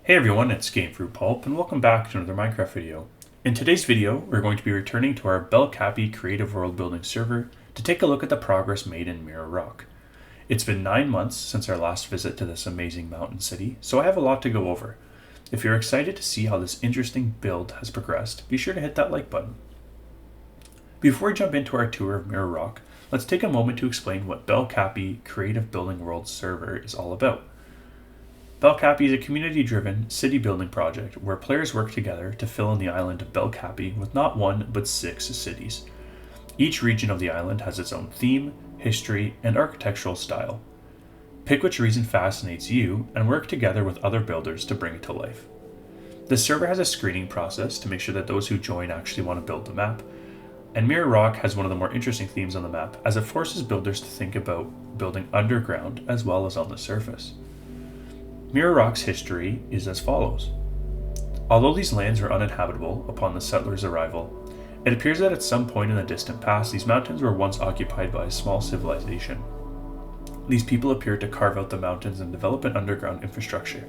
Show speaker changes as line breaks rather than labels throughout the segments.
Hey everyone, it's Gamefruitpulp and welcome back to another Minecraft video. In today's video, we're going to be returning to our Belle Cappy creative world building server to take a look at the progress made in Mirror Rock. It's been 9 months since our last visit to this amazing mountain city, so I have a lot to go over. If you're excited to see how this interesting build has progressed, be sure to hit that like button. Before we jump into our tour of Mirror Rock, let's take a moment to explain what Belle Cappy Creative Building World server is all about. Belle Cappy is a community-driven city building project where players work together to fill in the island of Belle Cappy with not one but 6 cities. Each region of the island has its own theme, history, and architectural style. Pick which region fascinates you and work together with other builders to bring it to life. This server has a screening process to make sure that those who join actually want to build the map, and Mirror Rock has one of the more interesting themes on the map as it forces builders to think about building underground as well as on the surface. Mirror Rock's history is as follows. Although these lands were uninhabitable upon the settlers' arrival, it appears that at some point in the distant past these mountains were once occupied by a small civilization. These people appear to carve out the mountains and develop an underground infrastructure.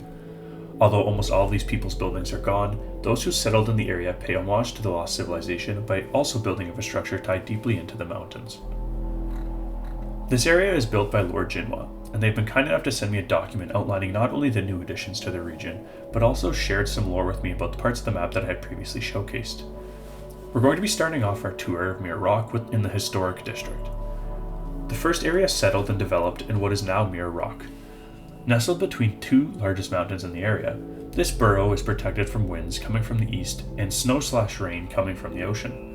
Although almost all of these people's buildings are gone, those who settled in the area pay homage to the lost civilization by also building infrastructure tied deeply into the mountains. This area is built by Lord Jinwa, and they've been kind enough to send me a document outlining not only the new additions to the region, but also shared some lore with me about the parts of the map that I had previously showcased. We're going to be starting off our tour of Mirror Rock in the historic district. The first area settled and developed in what is now Mirror Rock. Nestled between 2 largest mountains in the area, this borough is protected from winds coming from the east and snow/rain coming from the ocean.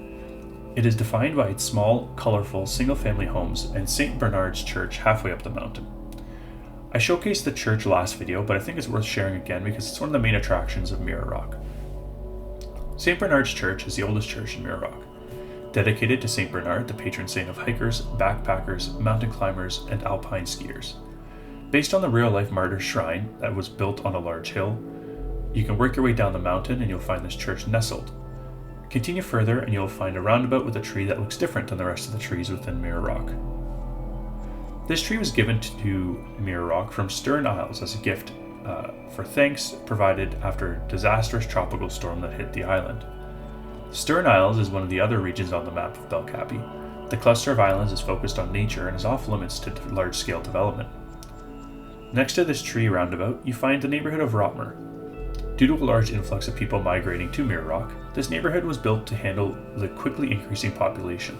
It is defined by its small, colorful, single-family homes and St. Bernard's Church halfway up the mountain. I showcased the church last video, but I think it's worth sharing again because it's one of the main attractions of Mirror Rock. St. Bernard's Church is the oldest church in Mirror Rock, dedicated to St. Bernard, the patron saint of hikers, backpackers, mountain climbers, and alpine skiers. Based on the real-life martyr shrine that was built on a large hill, you can work your way down the mountain and you'll find this church nestled. Continue further and you'll find a roundabout with a tree that looks different than the rest of the trees within Mirror Rock. This tree was given to Mirror Rock from Stern Isles as a gift for thanks provided after a disastrous tropical storm that hit the island. Stern Isles is one of the other regions on the map of Belle Cappy. The cluster of islands is focused on nature and is off limits to large-scale development. Next to this tree roundabout, you find the neighborhood of Rotmer. Due to a large influx of people migrating to Mirror Rock, this neighborhood was built to handle the quickly increasing population.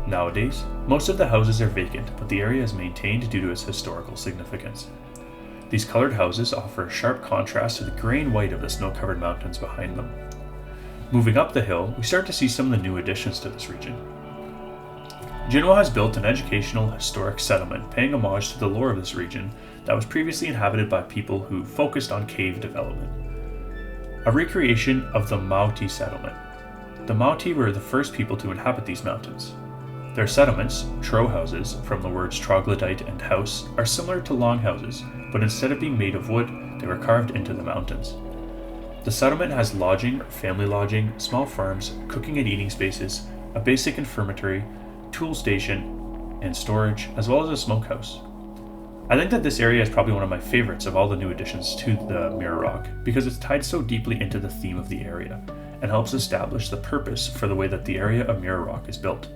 Nowadays, most of the houses are vacant, but the area is maintained due to its historical significance. These colored houses offer a sharp contrast to the gray and white of the snow-covered mountains behind them. Moving up the hill, we start to see some of the new additions to this region. Jinwa has built an educational, historic settlement paying homage to the lore of this region that was previously inhabited by people who focused on cave development. A recreation of the Mauti settlement. The Mauti were the first people to inhabit these mountains. Their settlements, tro houses, from the words troglodyte and house, are similar to longhouses, but instead of being made of wood, they were carved into the mountains. The settlement has lodging, family lodging, small farms, cooking and eating spaces, a basic infirmary, tool station, and storage, as well as a smokehouse. I think that this area is probably one of my favorites of all the new additions to the Mirror Rock because it's tied so deeply into the theme of the area and helps establish the purpose for the way that the area of Mirror Rock is built.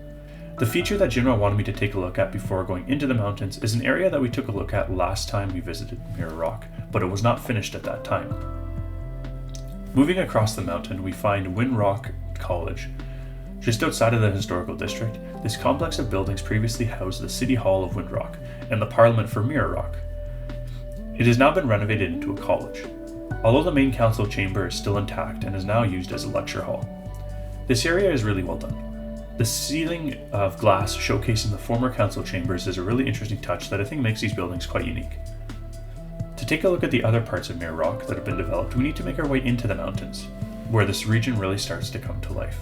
The feature that Jinwa wanted me to take a look at before going into the mountains is an area that we took a look at last time we visited Mirror Rock, but it was not finished at that time. Moving across the mountain, we find Windrock College. Just outside of the historical district, this complex of buildings previously housed the City Hall of Windrock and the Parliament for Mirror Rock. It has now been renovated into a college, although the main council chamber is still intact and is now used as a lecture hall. This area is really well done. The ceiling of glass showcasing the former council chambers is a really interesting touch that I think makes these buildings quite unique. To take a look at the other parts of Mirror Rock that have been developed, we need to make our way into the mountains, where this region really starts to come to life.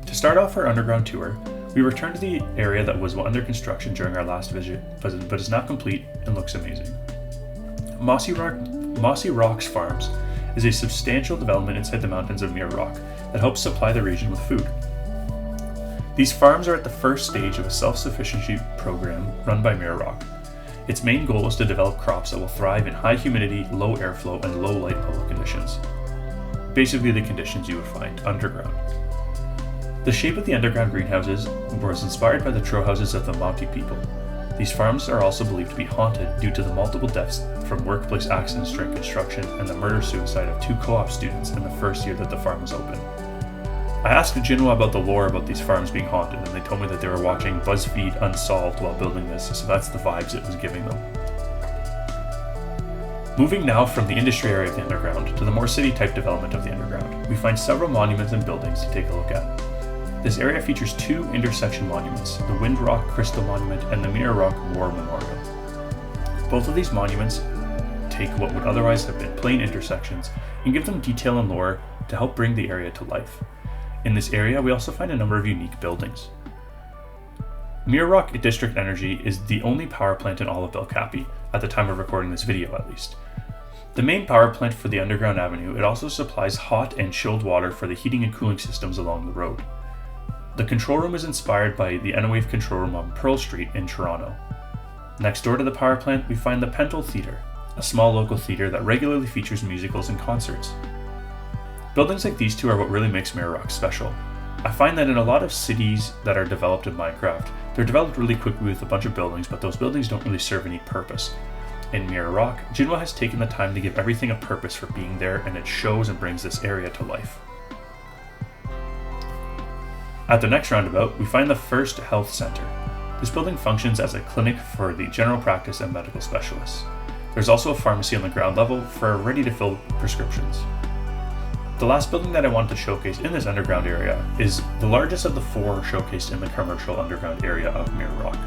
To start off our underground tour, we return to the area that was under construction during our last visit, but is now complete and looks amazing. Mossy Rocks Farms is a substantial development inside the mountains of Mirror Rock that helps supply the region with food. These farms are at the first stage of a self-sufficiency program run by Mirror Rock. Its main goal is to develop crops that will thrive in high humidity, low airflow, and low light level conditions. Basically the conditions you would find underground. The shape of the underground greenhouses was inspired by the trow houses of the Monty people. These farms are also believed to be haunted due to the multiple deaths from workplace accidents during construction and the murder-suicide of 2 co-op students in the first year that the farm was open. I asked Jinwa about the lore about these farms being haunted, and they told me that they were watching BuzzFeed Unsolved while building this, so that's the vibes it was giving them. Moving now from the industry area of the underground to the more city-type development of the underground, we find several monuments and buildings to take a look at. This area features 2 intersection monuments, the Wind Rock Crystal Monument and the Mirror Rock War Memorial. Both of these monuments take what would otherwise have been plain intersections and give them detail and lore to help bring the area to life. In this area, we also find a number of unique buildings. Mirror Rock District Energy is the only power plant in all of Belle Cappy, at the time of recording this video at least. The main power plant for the underground avenue, it also supplies hot and chilled water for the heating and cooling systems along the road. The control room is inspired by the N-Wave control room on Pearl Street in Toronto. Next door to the power plant, we find the Pentel Theatre, a small local theatre that regularly features musicals and concerts. Buildings like these 2 are what really makes Mirror Rock special. I find that in a lot of cities that are developed in Minecraft, they're developed really quickly with a bunch of buildings, but those buildings don't really serve any purpose. In Mirror Rock, Jinwa has taken the time to give everything a purpose for being there, and it shows and brings this area to life. At the next roundabout, we find the First Health Center. This building functions as a clinic for the general practice and medical specialists. There's also a pharmacy on the ground level for ready-to-fill prescriptions. The last building that I want to showcase in this underground area is the largest of the 4 showcased in the commercial underground area of Mirror Rock.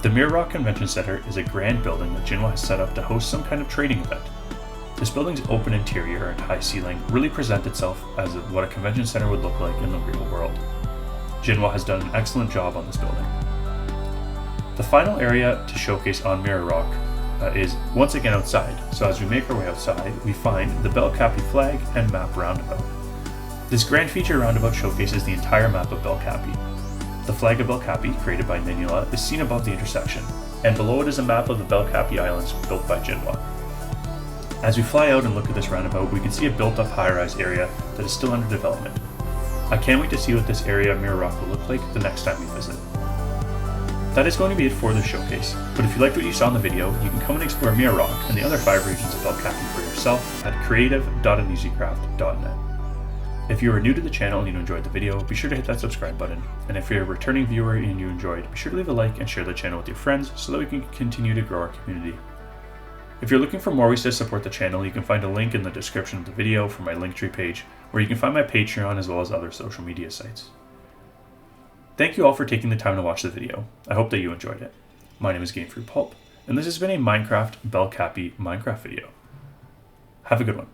The Mirror Rock Convention Center is a grand building that Jinwa has set up to host some kind of trading event. This building's open interior and high ceiling really present itself as what a convention center would look like in the real world. Jinwa has done an excellent job on this building. The final area to showcase on Mirror Rock is once again outside, so as we make our way outside, we find the Belle Cappy flag and map roundabout. This grand feature roundabout showcases the entire map of Belle Cappy. The flag of Belle Cappy, created by Ninula, is seen above the intersection, and below it is a map of the Belle Cappy Islands built by Jinwa. As we fly out and look at this roundabout, we can see a built-up high-rise area that is still under development. I can't wait to see what this area of Mirror Rock will look like the next time we visit. That is going to be it for the showcase, but if you liked what you saw in the video, you can come and explore Mirror Rock and the other 5 regions of Belle Cappy for yourself at creative.amusicraft.net. If you are new to the channel and you enjoyed the video, be sure to hit that subscribe button, and if you're a returning viewer and you enjoyed, be sure to leave a like and share the channel with your friends so that we can continue to grow our community. If you're looking for more ways to support the channel, you can find a link in the description of the video for my Linktree page, where you can find my Patreon as well as other social media sites. Thank you all for taking the time to watch the video. I hope that you enjoyed it. My name is Gamefruitpulp, and this has been a Minecraft Belle Cappy Minecraft video. Have a good one.